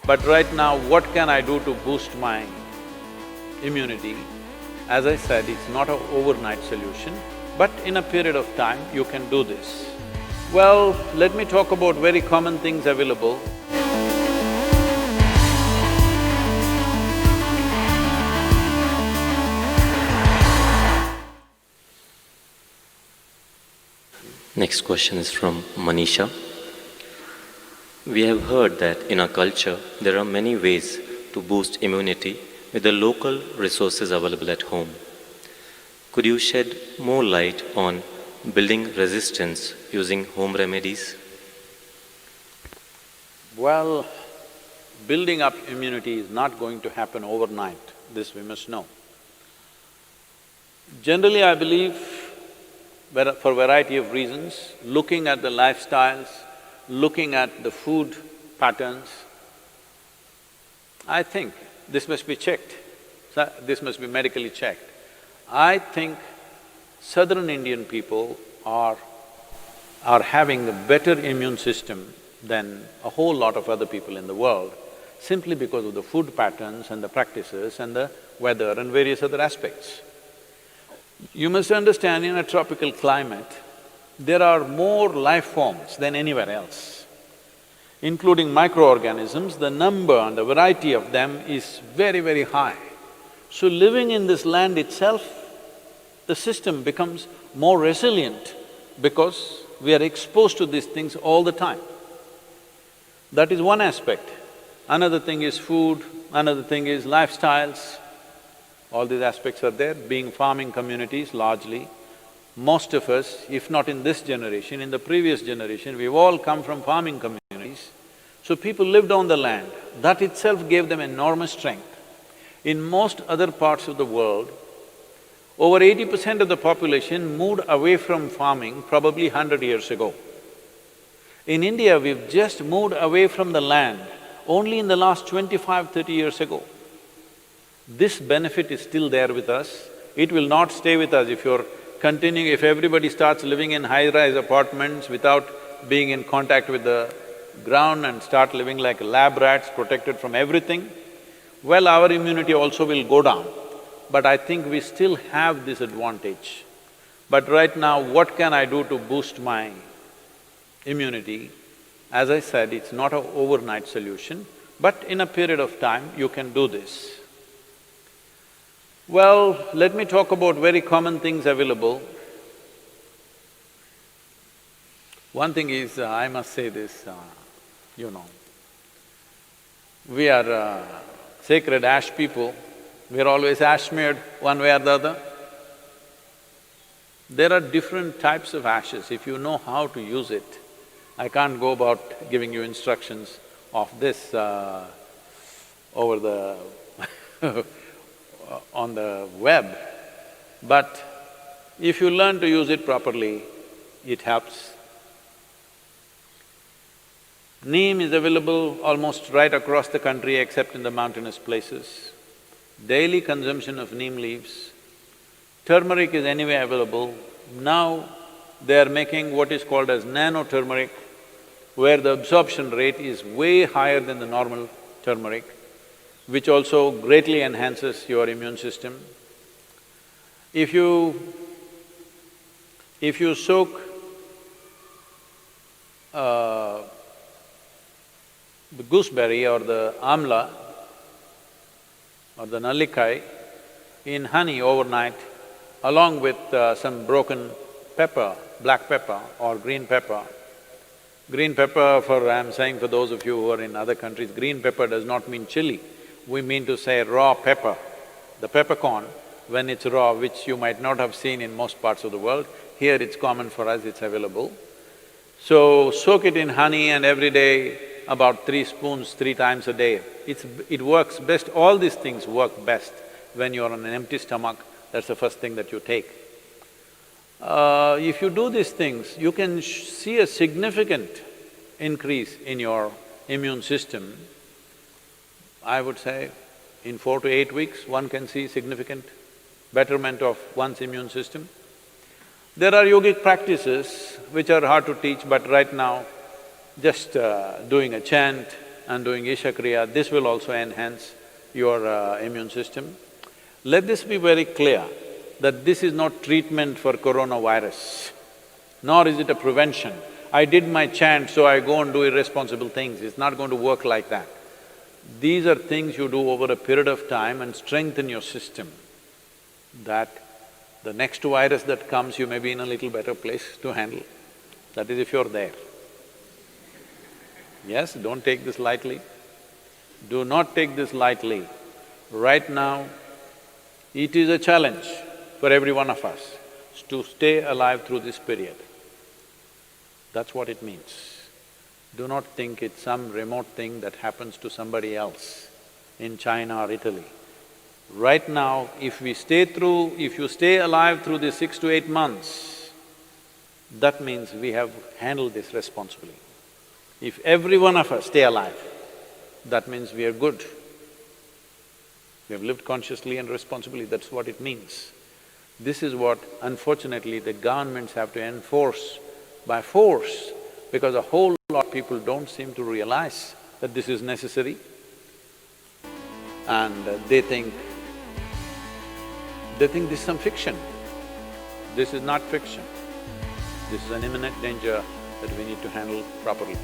But right now, what can I do to boost my immunity? As I said, it's not an overnight solution, but in a period of time, you can do this. Well, let me talk about very common things available. Next question is from Manisha. We have heard that in our culture, there are many ways to boost immunity with the local resources available at home. Could you shed more light on building resistance using home remedies? Well, building up immunity is not going to happen overnight, this we must know. Generally, I believe, for a variety of reasons, looking at the lifestyles, looking at the food patterns, I think this must be checked, this must be medically checked. I think southern Indian people are having a better immune system than a whole lot of other people in the world, simply because of the food patterns and the practices and the weather and various other aspects. You must understand, in a tropical climate, there are more life forms than anywhere else. Including microorganisms, the number and the variety of them is very, very high. So living in this land itself, the system becomes more resilient because we are exposed to these things all the time. That is one aspect. Another thing is food, another thing is lifestyles. All these aspects are there, being farming communities largely. Most of us, if not in this generation, in the previous generation, we've all come from farming communities. So people lived on the land, that itself gave them enormous strength. In most other parts of the world, over 80% of the population moved away from farming probably 100 years ago. In India, we've just moved away from the land only in the last 25, 30 years ago. This benefit is still there with us. It will not stay with us if you're continuing… if everybody starts living in high-rise apartments without being in contact with the ground and start living like lab rats, protected from everything, well, our immunity also will go down. But I think we still have this advantage. But right now, what can I do to boost my immunity? As I said, it's not an overnight solution, but in a period of time, you can do this. Well, let me talk about very common things available. One thing is, I must say this, we are sacred ash people, we're always ash smeared one way or the other. There are different types of ashes, if you know how to use it. I can't go about giving you instructions of this over the on the web, but if you learn to use it properly, it helps. Neem is available almost right across the country except in the mountainous places. Daily consumption of neem leaves. Turmeric is anyway available. Now they are making what is called as nano-turmeric, where the absorption rate is way higher than the normal turmeric, which also greatly enhances your immune system. If you soak the gooseberry or the amla or the nallikai in honey overnight, along with some broken pepper, black pepper or green pepper. Green pepper, I'm saying for those of you who are in other countries, green pepper does not mean chili. We mean to say raw pepper. The peppercorn, when it's raw, which you might not have seen in most parts of the world, here it's common for us, it's available. So, soak it in honey and every day about 3 spoons, 3 times a day. It works best, all these things work best when you're on an empty stomach, that's the first thing that you take. If you do these things, you can see a significant increase in your immune system. I would say in 4 to 8 weeks, one can see significant betterment of one's immune system. There are yogic practices which are hard to teach, but right now, just doing a chant and doing Isha Kriya, this will also enhance your immune system. Let this be very clear that this is not treatment for coronavirus, nor is it a prevention. I did my chant, so I go and do irresponsible things. It's not going to work like that. These are things you do over a period of time and strengthen your system, that the next virus that comes, you may be in a little better place to handle. That is if you're there. Yes, don't take this lightly. Do not take this lightly. Right now, it is a challenge for every one of us to stay alive through this period. That's what it means. Do not think it's some remote thing that happens to somebody else in China or Italy. Right now, if you stay alive through these 6 to 8 months, that means we have handled this responsibly. If every one of us stay alive, that means we are good. We have lived consciously and responsibly, that's what it means. This is what, unfortunately, the governments have to enforce by force, because a whole lot of people don't seem to realize that this is necessary. And they think this is some fiction. This is not fiction. This is an imminent danger that we need to handle properly.